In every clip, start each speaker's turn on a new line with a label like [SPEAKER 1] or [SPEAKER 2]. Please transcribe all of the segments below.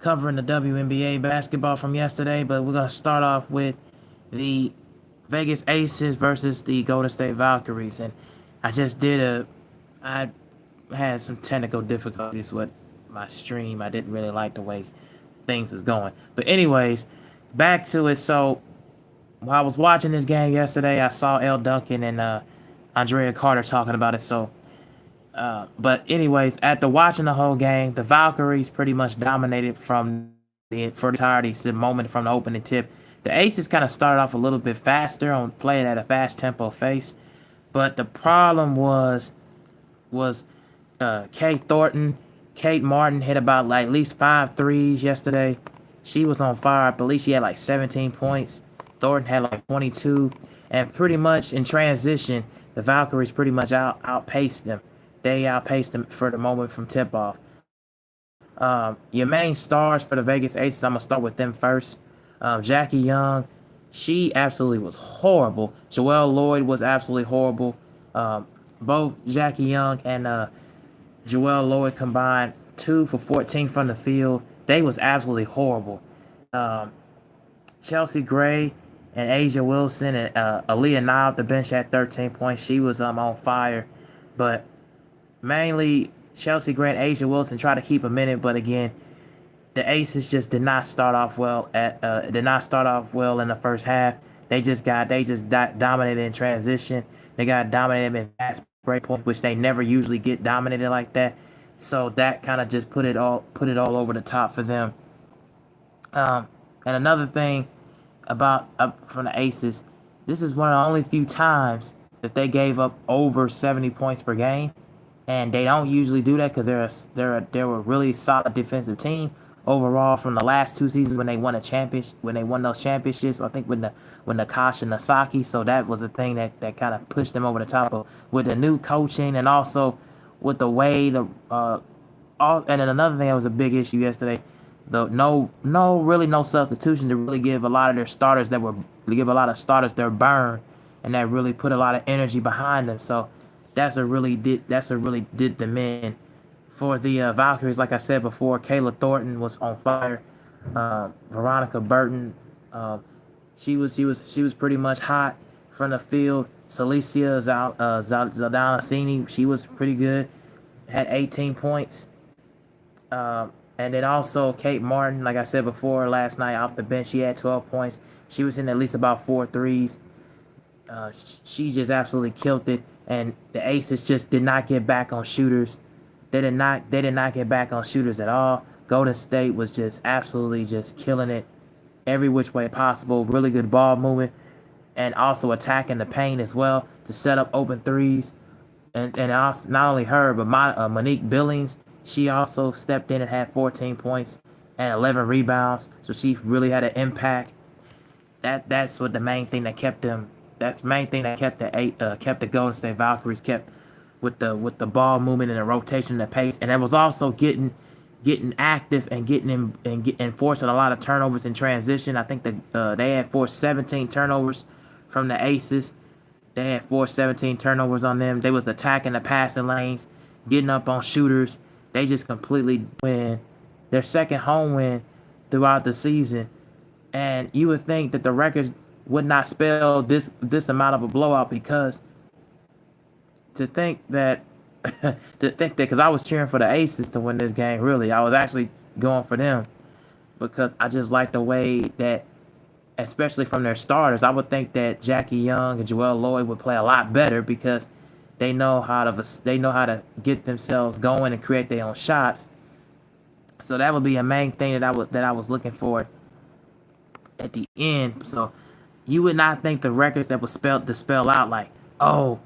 [SPEAKER 1] covering the WNBA basketball from yesterday, but we're gonna start off with the Vegas Aces versus the Golden State Valkyries, and I just did a I had some technical difficulties with my stream. I didn't really like the way things was going. But anyways, back to it. So while I was watching this game yesterday, I saw L. Duncan and Andrea Carter talking about it. But anyways, after watching the whole game, the Valkyries pretty much dominated for the entirety the moment from the opening tip. The Aces kind of started off a little bit faster on playing at a fast tempo pace, but the problem was Kate Thornton. Kate Martin hit about like at least 5 threes yesterday. She was on fire. I believe she had like 17 points. Thornton had like 22. And pretty much in transition, the Valkyries pretty much outpaced them. They outpaced them for the moment from tip off. Your main stars for the Vegas Aces, I'm going to start with them first. Jackie Young, she absolutely was horrible. Joelle Lloyd was absolutely horrible. Both Jackie Young and Joelle Lloyd combined 2 for 14 from the field. They was absolutely horrible. Um, Chelsea Gray and Asia Wilson and Aaliyah Nye off the bench had 13 points. She was on fire, but mainly Chelsea Gray and Asia Wilson tried to keep a minute, but again, the Aces just did not start off well in the first half. They just dominated in transition. They got dominated in fast break points, which they never usually get dominated like that. So that kind of just put it all over the top for them. And another thing about up from the Aces, this is one of the only few times that they gave up over 70 points per game, and they don't usually do that because they're a really solid defensive team overall from the last 2 seasons when they won a championship when they won those championships. I think when Natasha Nasaki, so that was a thing that kind of pushed them over the top. But with the new coaching and also with the way and then another thing that was a big issue yesterday, the no substitution to really give a lot of their burn, and that really put a lot of energy behind them. So that's what really did them in. For the Valkyries, like I said before, Kayla Thornton was on fire. Veronica Burton, she was pretty much hot from the field. Celicia Zaldansini, she was pretty good, had 18 points. And then also Kate Martin, like I said before, last night off the bench, she had 12 points. She was in at least about 4 threes. She just absolutely killed it, and the Aces just did not get back on shooters. They did not get back on shooters at all. Golden State was just absolutely just killing it every which way possible. Really good ball movement, and also attacking the paint as well to set up open threes. And also, not only her, but Monique Billings, she also stepped in and had 14 points and 11 rebounds. So she really had an impact. That's what the main thing that kept them. That's the main thing that kept the Golden State Valkyries kept with the ball movement and the rotation and the pace, and it was also getting active and getting in and forcing a lot of turnovers in transition. I think they had forced 17 turnovers from the Aces. They had forced 17 turnovers on them. They was attacking the passing lanes, getting up on shooters. They just completely win their second home win throughout the season. And you would think that the records would not spell this amount of a blowout, because to think that because I was cheering for the Aces to win this game. Really, I was actually going for them because I just like the way that, especially from their starters, I would think that Jackie Young and Joelle Lloyd would play a lot better because they know how to get themselves going and create their own shots. So that would be a main thing that I was looking for at the end. So you would not think the records that was spell out like, oh,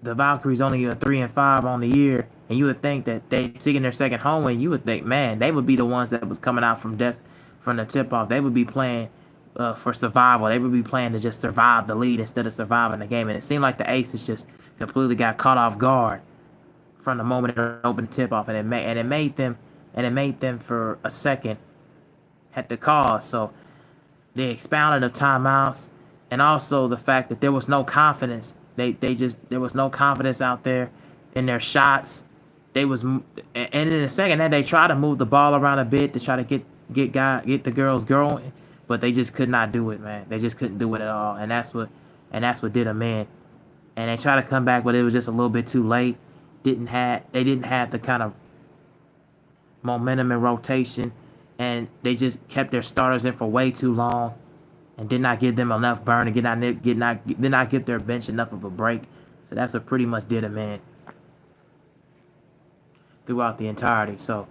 [SPEAKER 1] the Valkyries only a 3-5 on the year, and you would think that they seeking their second home win. You would think, man, they would be the ones that was coming out from death from the tip off. They would be playing for survival. They would be playing to just survive the lead instead of surviving the game. And it seemed like the Aces just completely got caught off guard from the moment it opened tip off, and it made them for a second had to call. So they expounded of timeouts, and also the fact that there was no confidence. There was no confidence out there in their shots. they was, and in the second half they tried to move the ball around a bit to try to get the girls going, but they just could not do it, man. They just couldn't do it at all, and that's what did them in. And they tried to come back, but it was just a little bit too late. They didn't have the kind of momentum and rotation, and they just kept their starters in for way too long, and did not give them enough burn, and did not give their bench enough of a break. So that's what pretty much did them in throughout the entirety. So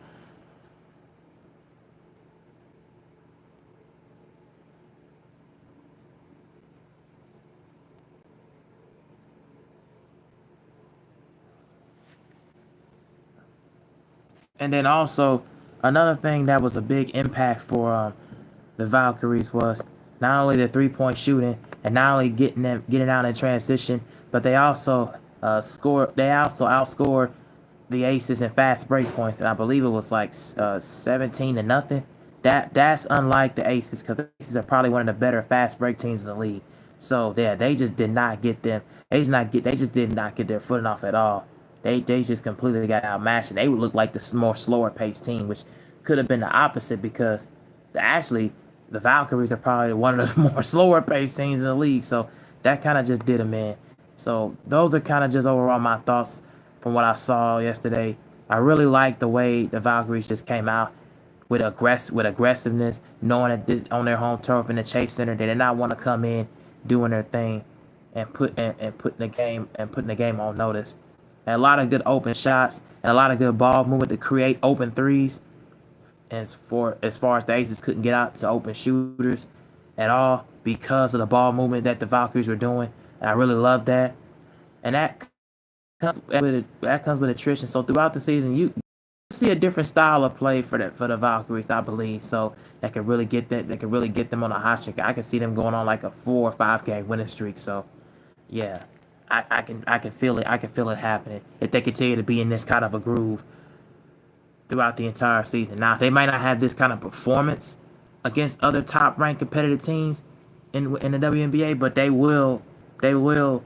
[SPEAKER 1] and then also another thing that was a big impact for the Valkyries was not only the 3-point shooting and not only getting out in transition, but they also scored. They also outscored the Aces in fast break points, and I believe it was like 17-0. That's unlike the Aces, because the Aces are probably one of the better fast break teams in the league. So yeah, they just did not get them. They just did not get their footing off at all. They just completely got outmatched, and they would look like the more slower paced team, which could have been the opposite, because actually the Valkyries are probably one of the more slower paced teams in the league. So that kind of just did them in. So those are kind of just overall my thoughts from what I saw yesterday. I really like the way the Valkyries just came out with aggressiveness, knowing that this on their home turf in the Chase Center, they did not want to come in doing their thing and putting the game on notice. And a lot of good open shots and a lot of good ball movement to create open threes. As far as the Aces couldn't get out to open shooters at all because of the ball movement that the Valkyries were doing. And I really love that. And that comes with attrition. So throughout the season, you see a different style of play for the Valkyries, I believe. So that could really get them on a hot streak. I can see them going on like a 4 or 5 game winning streak. So yeah, I can feel it. I can feel it happening if they continue to be in this kind of a groove throughout the entire season. Now they might not have this kind of performance against other top ranked competitive teams in the WNBA, but they will they will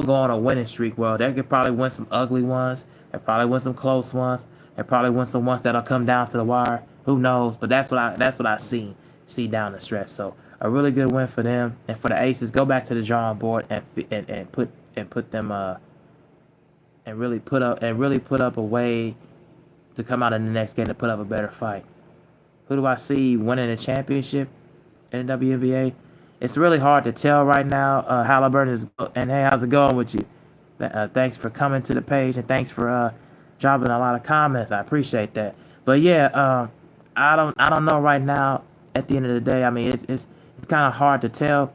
[SPEAKER 1] go on a winning streak. Well, they could probably win some ugly ones, and probably win some close ones, and probably win some ones that'll come down to the wire. Who knows? But that's what I see down the stretch. So a really good win for them, and for the Aces, go back to the drawing board and put them and really put up a way to come out in the next game to put up a better fight. Who do I see winning the championship in the WNBA? It's really hard to tell right now. Halliburton is, and hey, how's it going with you? Thanks for coming to the page, and thanks for dropping a lot of comments. I appreciate that. But yeah, I don't know right now. At the end of the day, I mean, it's kind of hard to tell.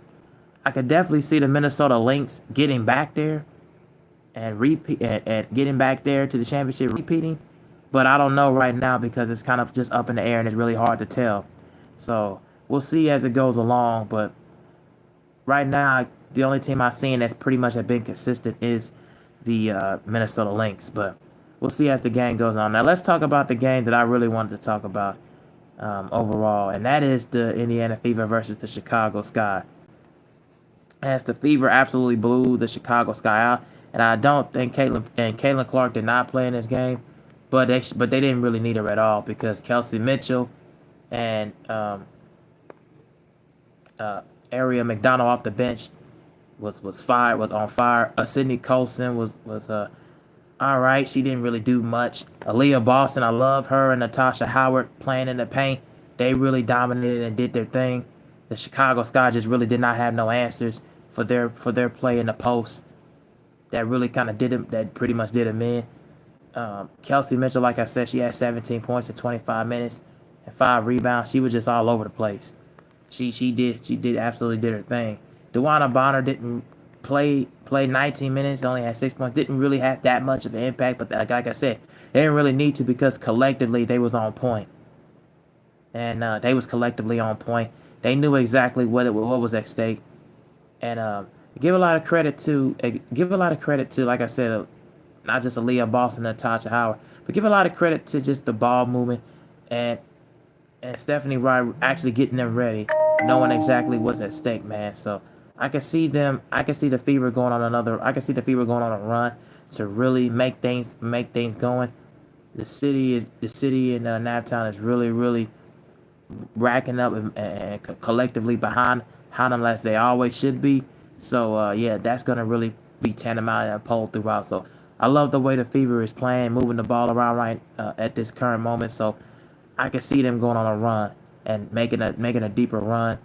[SPEAKER 1] I could definitely see the Minnesota Lynx getting back there and getting back there to the championship repeating. But I don't know right now because it's kind of just up in the air and it's really hard to tell. So we'll see as it goes along. But right now, the only team I've seen that's pretty much have been consistent is the Minnesota Lynx. But we'll see as the game goes on. Now let's talk about the game that I really wanted to talk about overall, and that is the Indiana Fever versus the Chicago Sky. As the Fever absolutely blew the Chicago Sky out, and I don't think Caitlin Clark did not play in this game, but they didn't really need her at all because Kelsey Mitchell and Aria McDonald off the bench was on fire. Sydney Colson was all right. She didn't really do much. Aaliyah Boston, I love her, and Natasha Howard playing in the paint. They really dominated and did their thing. The Chicago Sky just really did not have no answers for their play in the post. That really kind of did them. That pretty much did them in. Kelsey Mitchell, like I said, she had 17 points in 25 minutes and 5 rebounds. She was just all over the place. She absolutely did her thing. DeWanna Bonner didn't play 19 minutes, only had 6 points. Didn't really have that much of an impact, but like I said, they didn't really need to because collectively they was on point. And they was collectively on point. They knew exactly what was at stake. And give a lot of credit to like I said, not just Aaliyah Boston and Natasha Howard, but give a lot of credit to just the ball movement and Stephanie Wright actually getting them ready, knowing exactly what's at stake, man. So I can see the Fever going on a run. to really make things going. The city in Naptown is really racking up and collectively behind them as they always should be. So yeah, that's gonna really be tantamount and pull throughout. So I love the way the Fever is playing, moving the ball around right at this current moment. So I can see them going on a run and making a deeper run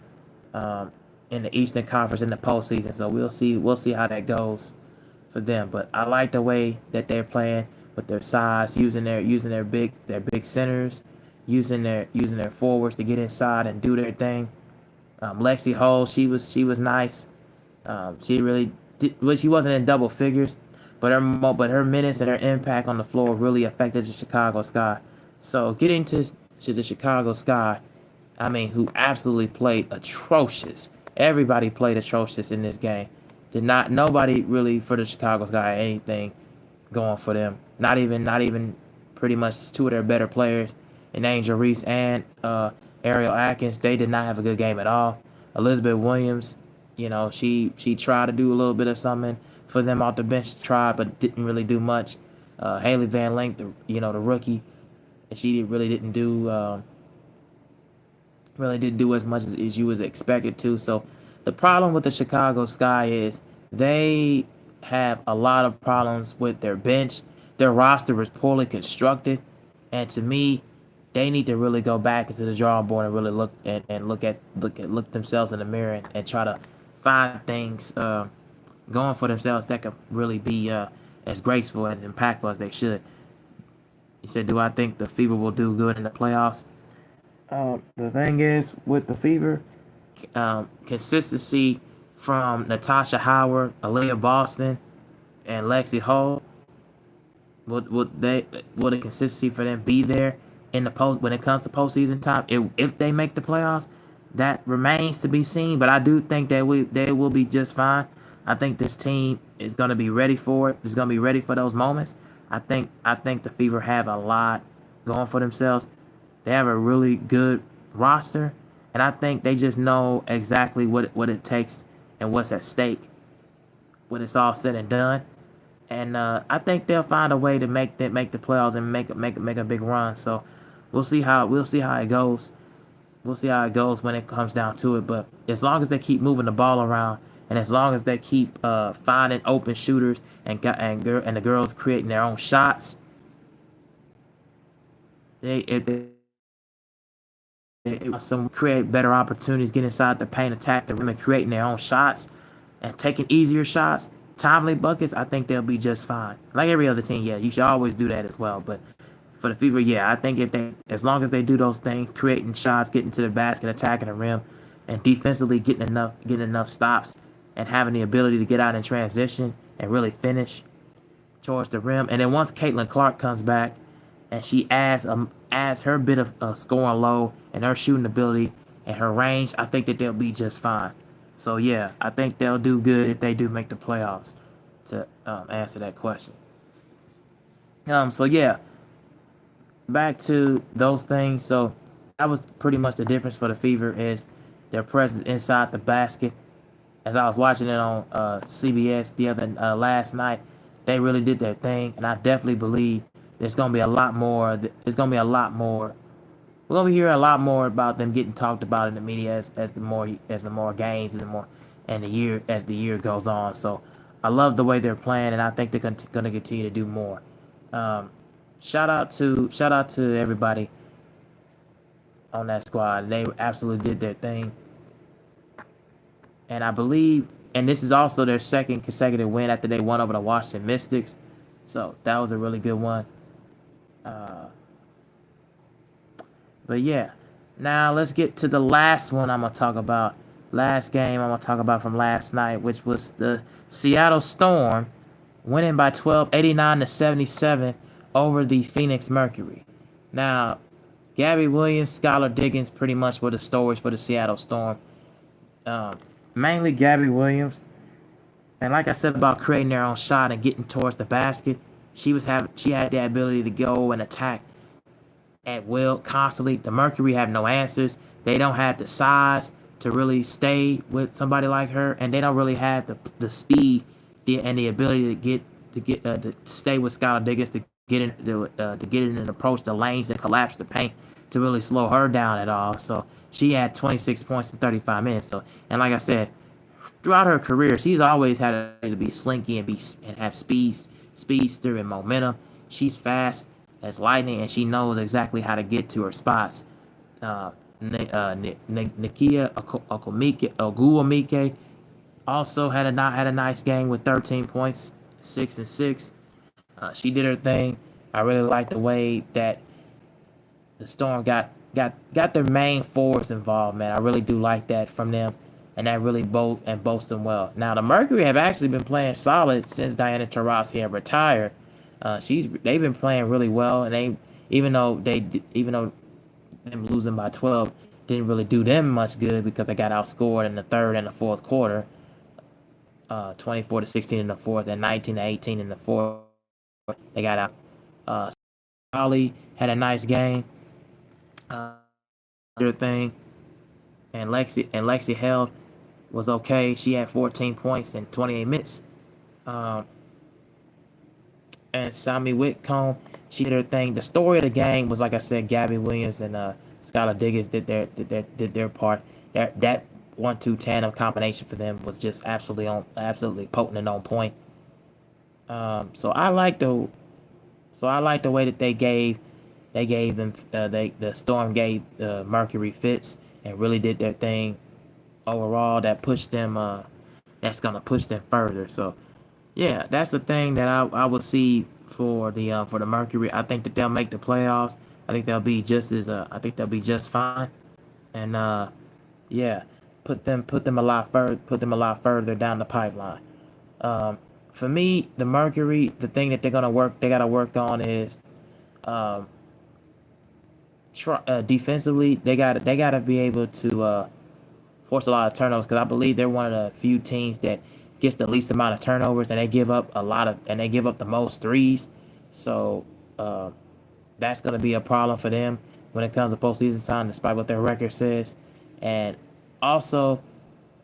[SPEAKER 1] um, in the Eastern Conference in the postseason. So we'll see how that goes for them. But I like the way that they're playing with their size, using their big centers, using their forwards to get inside and do their thing. Lexi Hole, she was nice. She really did, well, she wasn't in double figures, but her minutes and her impact on the floor really affected the Chicago Sky. So getting to the Chicago Sky, I mean, who absolutely played atrocious. Everybody played atrocious in this game. Did not nobody really for the Chicago Sky had anything going for them. Not even pretty much two of their better players, and Angel Reese and Ariel Atkins. They did not have a good game at all. Elizabeth Williams, she tried to do a little bit of something for them off the bench, tried but didn't really do much. Haley Van Link, the rookie, and she really didn't do as much as you was expected to. So the problem with the Chicago Sky is they have a lot of problems with their bench. Their roster is poorly constructed, and to me, they need to really go back into the drawing board and really look themselves in the mirror and try to find things going for themselves that could really be as graceful and impactful as they should. He said, "Do I think the Fever will do good in the playoffs?" The thing is with the Fever, consistency from Natasha Howard, Aaliyah Boston, and Lexi Hull. Will the consistency for them be there in the post when it comes to postseason time? If they make the playoffs, that remains to be seen. But I do think that they will be just fine. I think this team is going to be ready for it. Is going to be ready for those moments. I think the Fever have a lot going for themselves. They have a really good roster, and I think they just know exactly what it takes and what's at stake when it's all said and done. And I think they'll find a way to make the playoffs and make a big run. So we'll see how it goes. We'll see how it goes when it comes down to it. But as long as they keep moving the ball around, and as long as they keep finding open shooters and the girls creating their own shots, they some create better opportunities, get inside the paint, attack the rim, and creating their own shots and taking easier shots, timely buckets. I think they'll be just fine. Like every other team, yeah, you should always do that as well. But for the Fever, yeah, I think as long as they do those things, creating shots, getting to the basket, attacking the rim, and defensively getting enough stops, and having the ability to get out in transition and really finish towards the rim. And then once Caitlin Clark comes back, and she adds her bit of scoring low and her shooting ability and her range, I think that they'll be just fine. So yeah, I think they'll do good if they do make the playoffs. To answer that question. So yeah, back to those things. So that was pretty much the difference for the Fever is their presence inside the basket. As I was watching it on CBS the other last night, they really did their thing, and I definitely believe there's gonna be a lot more. There's gonna be a lot more. We're gonna be hearing a lot more about them getting talked about in the media as the more games and the year goes on. So I love the way they're playing, and I think they're gonna continue to do more. Um, shout out to everybody on that squad. They absolutely did their thing, and I believe, and this is also their second consecutive win after they won over the Washington Mystics. So that was a really good one. Uh, but yeah, now let's get to the last one I'm gonna talk about. Last game I'm gonna talk about from last night, which was the Seattle Storm winning by 12, 89 to 77 over the Phoenix Mercury. Now, Gabby Williams, Skylar Diggins, pretty much were the stories for the Seattle Storm. Um, Mainly Gabby Williams, and like I said about creating their own shot and getting towards the basket, she had the ability to go and attack at will constantly. The Mercury have no answers. They don't have the size to really stay with somebody like her, and they don't really have the speed and the ability to to stay with Skylar Diggins to get in and approach the lanes and collapse the paint to really slow her down at all. So she had 26 points in 35 minutes. So and like I said, throughout her career, she's always had to be slinky and have speedster and momentum. She's fast as lightning, and she knows exactly how to get to her spots. Uh, Nikia Oguamike also had a nice game with 13 points, 6 and 6. She did her thing. I really like the way that the Storm got their main forwards involved, man. I really do like that from them, and that really boasts them well. Now the Mercury have actually been playing solid since Diana Taurasi had retired. They've been playing really well, and even though them losing by 12 didn't really do them much good because they got outscored in the third and the fourth quarter, 24-16 in the fourth and 19-18 in the fourth. They got out. Ollie had a nice game. Their thing, and Lexi held was okay. She had 14 points in 28 minutes. Um, and Sammy Whitcomb, she did her thing. The story of the game was, like I said, Gabby Williams and Skylar Diggins did their part. That 1-2 tandem combination for them was just absolutely potent and on point. So I like the way that they gave them the Storm gave Mercury fits and really did their thing overall. That's gonna push them further. So yeah, that's the thing that I would see for the Mercury. I think that they'll make the playoffs. I think they'll be just fine. And yeah, put them a lot further down the pipeline. Um, for me, the Mercury, the thing that they gotta work on is um, defensively. They gotta be able to force a lot of turnovers because I believe they're one of the few teams that gets the least amount of turnovers, and they give up the most threes. So uh, that's going to be a problem for them when it comes to postseason time, despite what their record says. And also,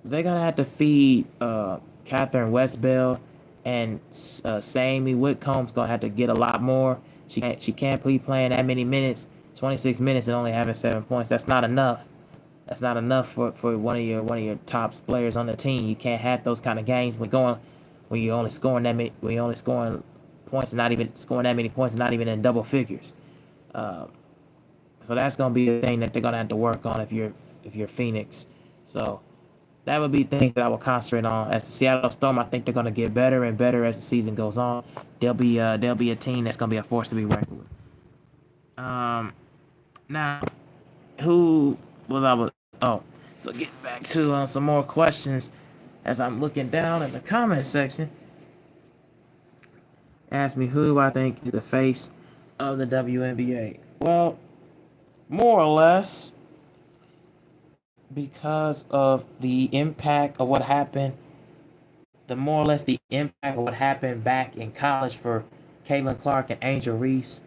[SPEAKER 1] they're gonna have to feed Catherine Westbell, and Sammy Whitcomb's gonna have to get a lot more. She can't be playing that many minutes, 26 minutes, and only having 7 points. That's not enough. That's not enough for one of your top players on the team. You can't have those kind of games when you're only scoring points and not even scoring that many points and not even in double figures. Uh, so that's gonna be a thing that they're gonna have to work on if you're Phoenix. So that would be things that I will concentrate on. As the Seattle Storm, I think they're gonna get better and better as the season goes on. They'll be a team that's gonna be a force to be reckoned with. Um, now who was I was oh so getting back to some more questions as I'm looking down in the comment section. Ask me who I think is the face of the WNBA. Well, more or less because of the impact of what happened, the more or less the impact of what happened back in college for Caitlin Clark and Angel Reese,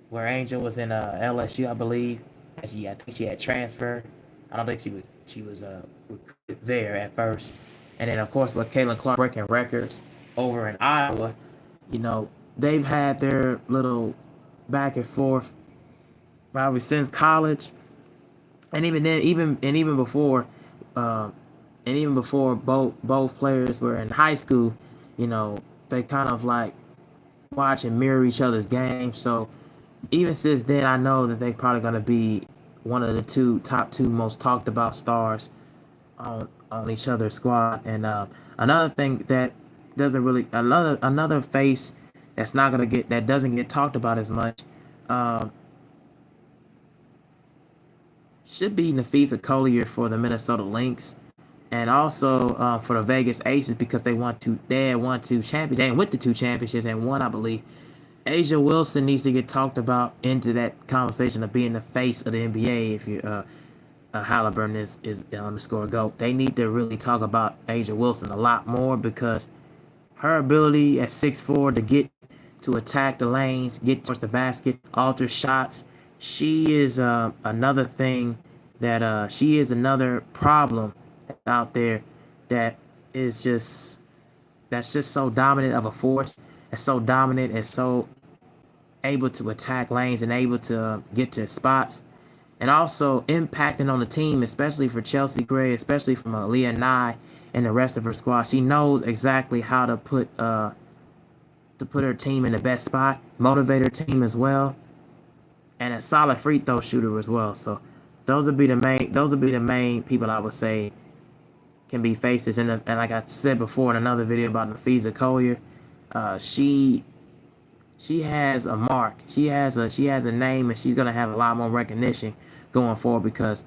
[SPEAKER 1] where Angel was in LSU, I believe. I think she had transferred. I don't think she was recruited there at first, and then of course with Caitlin Clark breaking records over in Iowa, you know they've had their little back and forth probably since college, and even then, uh, even before both players were in high school, you know they kind of like watch and mirror each other's games. So even since then, I know that they probably gonna be one of the top two most talked about stars on each other's squad. And another thing that doesn't really another face that's not gonna get that doesn't get talked about as much um, should be Nafisa Collier for the Minnesota Lynx, and also for the Vegas Aces because they had won they went to two championships and one, I believe. Asia Wilson needs to get talked about into that conversation of being the face of the NBA. If you Halliburton is underscore GOAT, they need to really talk about Asia Wilson a lot more because her ability at 6'4" to get to attack the lanes, get towards the basket, alter shots. She is another thing that she is another problem out there that is just that's just so dominant of a force. and so dominant and so able to attack lanes and able to get to spots, and also impacting on the team, especially for Chelsea Gray, especially from Leah Nye and the rest of her squad. She knows exactly how to put her team in the best spot, motivate her team as well, and a solid free throw shooter as well. So those would be the main people I would say can be faces. And like I said before in another video about Nafisa Collier, she has a mark. She has a name, and she's gonna have a lot more recognition going forward because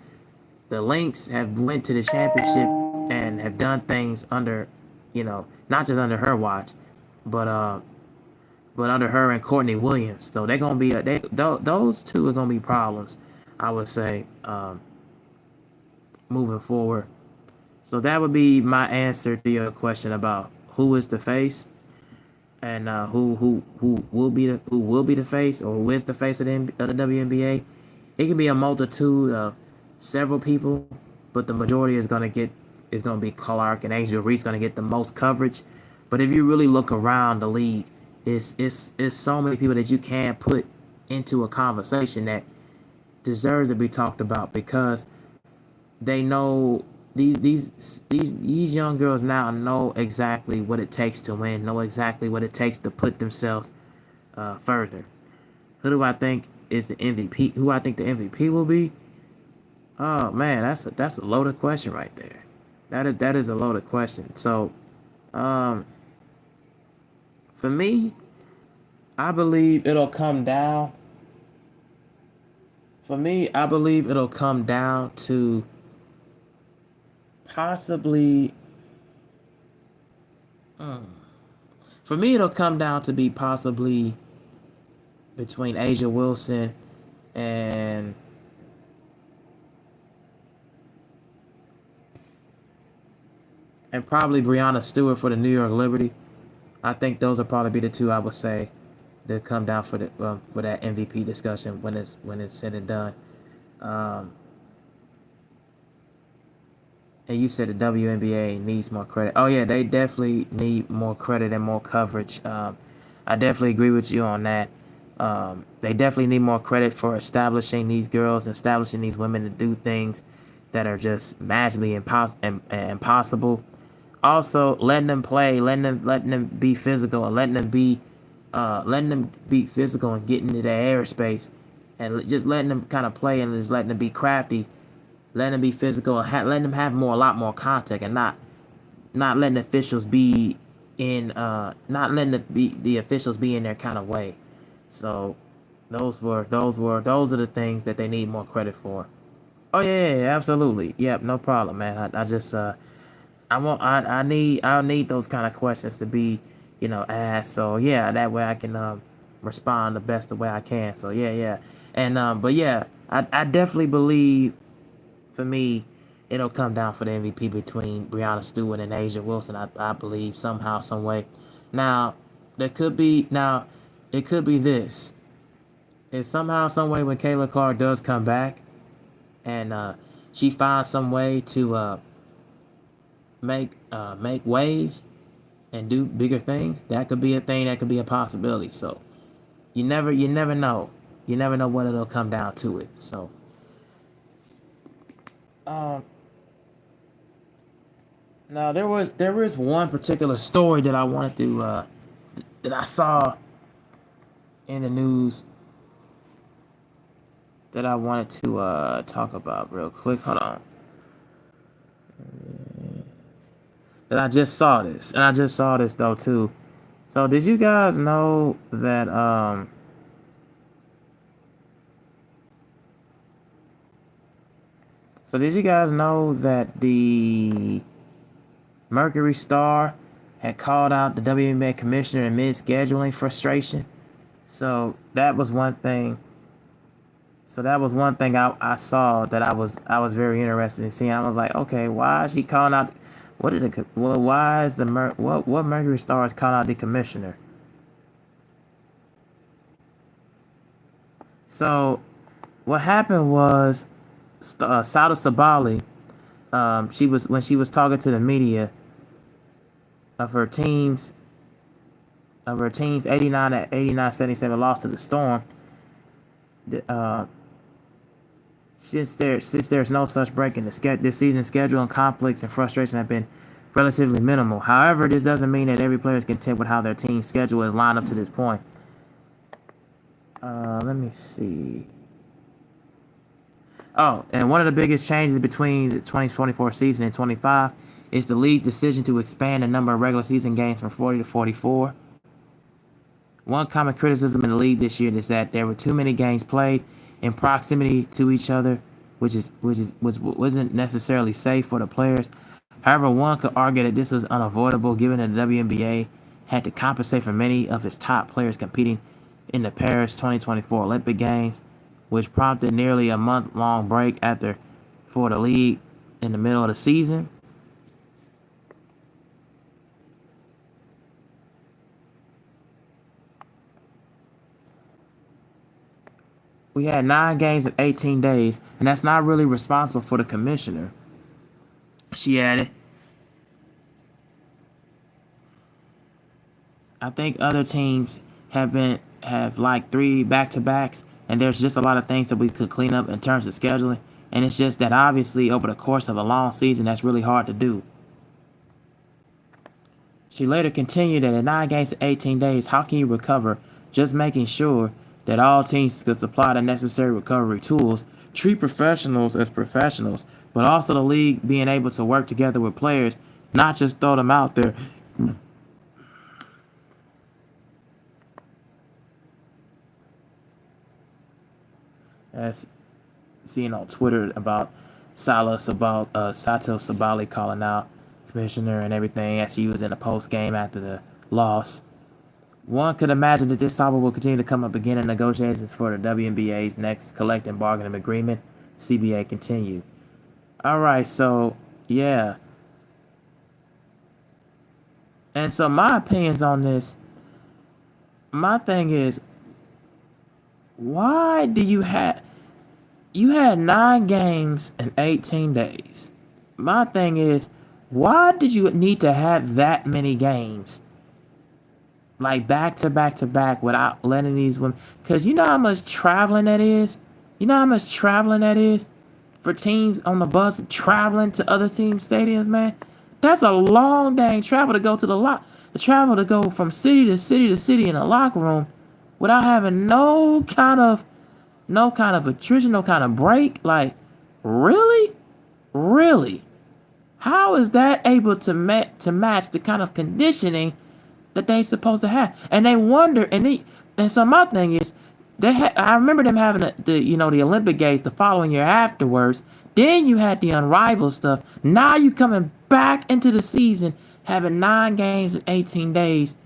[SPEAKER 1] the Lynx have went to the championship and have done things under, not just under her watch, but under her and Courtney Williams. So they're gonna be those two are gonna be problems, I would say, moving forward. So that would be my answer to your question about who is the face and who will be the face, or who is the face of the WNBA. It can be a multitude of several people, but the majority is gonna be Clark, and Angel Reese gonna get the most coverage. But if you really look around the league, it's so many people that you can put into a conversation that deserves to be talked about because they know these young girls now know exactly what it takes to win, know exactly what it takes to put themselves further. Who do I think is the MVP? Who I think the MVP will be? Oh man, that's a loaded question right there. That is a loaded question. So, um, for me, I believe it'll come down. For me, I believe it'll come down to possibly. For me, it'll come down to be possibly between Asia Wilson and probably Breanna Stewart for the New York Liberty. I think those will probably be the two I would say that come down for that MVP discussion when it's said and done. Um, and you said the WNBA needs more credit. Oh yeah, they definitely need more credit and more coverage. I definitely agree with you on that. They definitely need more credit for establishing these girls, establishing these women to do things that are just magically impossible. Also, letting them play, letting them be physical, and letting them be physical and get into their airspace, and just letting them kind of play and just letting them be crafty, letting them be physical, letting them have a lot more contact, and not letting the officials be not letting the officials be in their kind of way. So those are the things that they need more credit for. Oh yeah, absolutely. Yep, no problem, man. I just I need those kind of questions to be, asked. So yeah, that way I can respond the best the way I can. So yeah. And but yeah, I definitely believe for me it'll come down for the MVP between Breanna Stewart and Asia Wilson. I believe somehow, some way. Now, it could be this. If somehow, some way when Kayla Clark does come back and she finds some way to make waves and do bigger things, that could be a thing, that could be a possibility. So you never know. You never know what it'll come down to it. So um now there is one particular story that I wanted to that I saw in the news that I wanted to talk about real quick. Hold on. And I just saw this. And I just saw this though too. So did you guys know that the Mercury star had called out the WNBA commissioner in mid-scheduling frustration? So that was one thing. I saw that I was very interested in seeing. I was like, okay, why is she calling out? Why is what Mercury star is calling out the commissioner? So what happened was Sauda Sabali, when she was talking to the media of her teams of her team's 89-77 loss to the Storm. Uh, since there's no such break in this season's schedule, and conflicts and frustration have been relatively minimal. However, this doesn't mean that every player is content with how their team's schedule is lined up to this point. Let me see. Oh, and one of the biggest changes between the 2024 season and 25 is the league's decision to expand the number of regular season games from 40 to 44. One common criticism in the league this year is that there were too many games played in proximity to each other, which wasn't necessarily safe for the players. However, one could argue that this was unavoidable given that the WNBA had to compensate for many of its top players competing in the Paris 2024 Olympic Games, which prompted nearly a month-long break for the league in the middle of the season. We had 9 games in 18 days, and that's not really responsible for the commissioner, she added. I think other teams have like 3 back-to-backs, and there's just a lot of things that we could clean up in terms of scheduling. And it's just that obviously over the course of a long season, that's really hard to do. She later continued that in 9 games in 18 days, how can you recover? Just making sure that all teams could supply the necessary recovery tools, treat professionals as professionals, but also the league being able to work together with players, not just throw them out there. As seen on Twitter about Sato Sabali calling out commissioner and everything as he was in a post game after the loss. One could imagine that this topic will continue to come up again in negotiations for the WNBA's next collective bargaining agreement. CBA continued. All right, so yeah, and so my opinions on this. My thing is, why do you had 9 games in 18 days? My thing is, why did you need to have that many games? Like back to back to back without letting these women. Because you know how much traveling that is? You know how much traveling that is? For teams on the bus traveling to other team stadiums, man? That's a long dang travel to go to the travel to go from city to city to city in a locker room without having no kind of attrition, no kind of break. Like, really? Really? How is that able to match the kind of conditioning that they supposed to have? And they wonder, and so my thing is, I remember them having the Olympic Games the following year afterwards. Then you had the Unrivaled stuff. Now you coming back into the season having 9 games in 18 days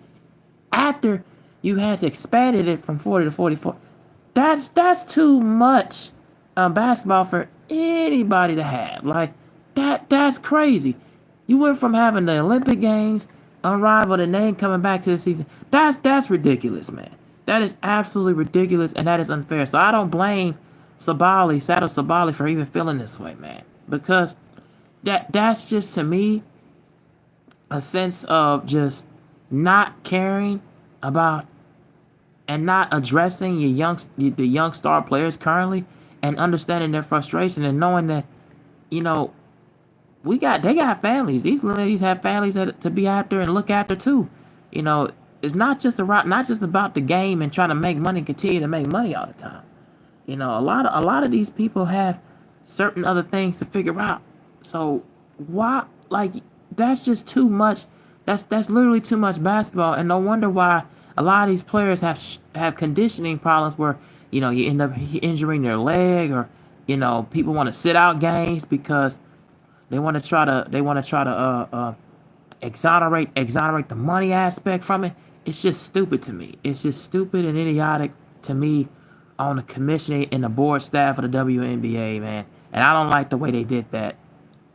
[SPEAKER 1] after you had expanded it from 40 to 44. That's too much basketball for anybody to have. Like that's crazy. You went from having the Olympic Games, Unrivaled, and then coming back to the season. That's ridiculous, man. That is absolutely ridiculous, and that is unfair. So I don't blame Sato Sabali, for even feeling this way, man. Because that's just, to me, a sense of just not caring about and not addressing the young star players currently, and understanding their frustration and knowing that, you know, they got families. These ladies have families to be after and look after too. You know, it's not just about the game and trying to make money, continue to make money all the time. You know, a lot of these people have certain other things to figure out. So why, like, that's just too much. That's literally too much basketball, and no wonder why a lot of these players have conditioning problems where, you know, you end up injuring their leg, or, you know, people want to sit out games because they want to try to exonerate the money aspect from it. It's just stupid to me. It's just stupid and idiotic to me on the commissioning and the board staff of the WNBA, man. And I don't like the way they did that.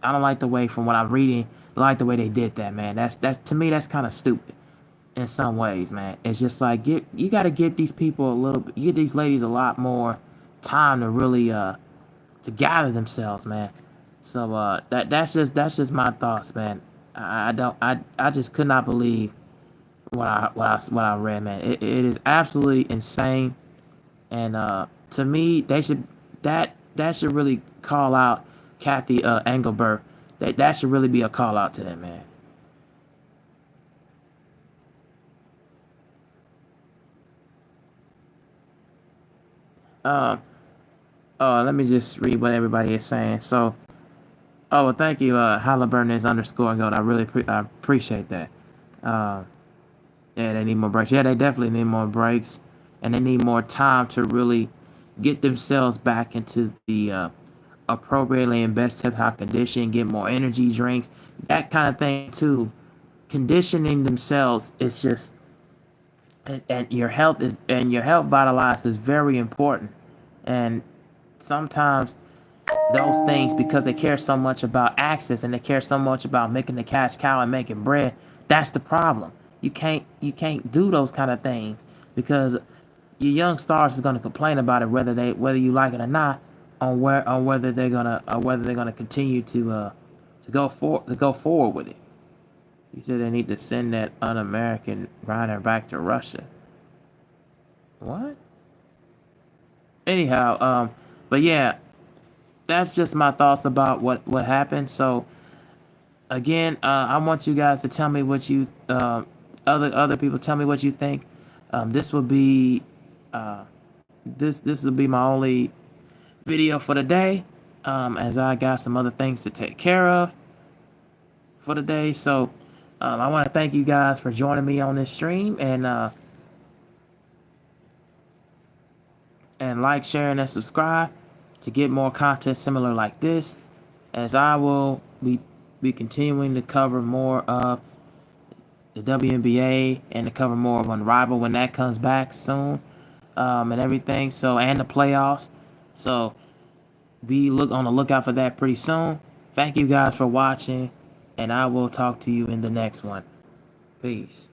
[SPEAKER 1] I don't like the way, from what I'm reading, I like the way they did that, man. That's to me, that's kind of stupid in some ways, man. It's just like, you got to give these people give these ladies a lot more time to really to gather themselves, man. So that's just my thoughts, man. I just could not believe what I read, man. It is absolutely insane, and to me, that should really call out Kathy Engelbert. That should really be a call out to them, man. Uh, Let me just read what everybody is saying. So, oh, well, thank you, Halliburton is underscore gold. I appreciate that. Uh, yeah, they need more breaks. Yeah, they definitely need more breaks, and they need more time to really get themselves back into the appropriately and best hip hop condition, get more energy drinks, that kind of thing too. Conditioning themselves is just and your health vitalized is very important. And sometimes those things, because they care so much about access and they care so much about making the cash cow and making bread, that's the problem. You can't do those kind of things because your young stars is gonna complain about it whether you like it or not, on whether they're gonna continue to go forward with it. He said they need to send that un-American grinder back to Russia. What? Anyhow, but yeah, that's just my thoughts about what happened. So again, I want you guys to tell me what you other people tell me what you think. This will be uh, this will be my only video for the day, as I got some other things to take care of for the day. So I want to thank you guys for joining me on this stream, and like, share, and subscribe to get more content similar like this, as I will be continuing to cover more of the WNBA and to cover more of Unrivaled when that comes back soon, and everything. So, and the playoffs. So be look on the lookout for that pretty soon. Thank you guys for watching, and I will talk to you in the next one. Peace.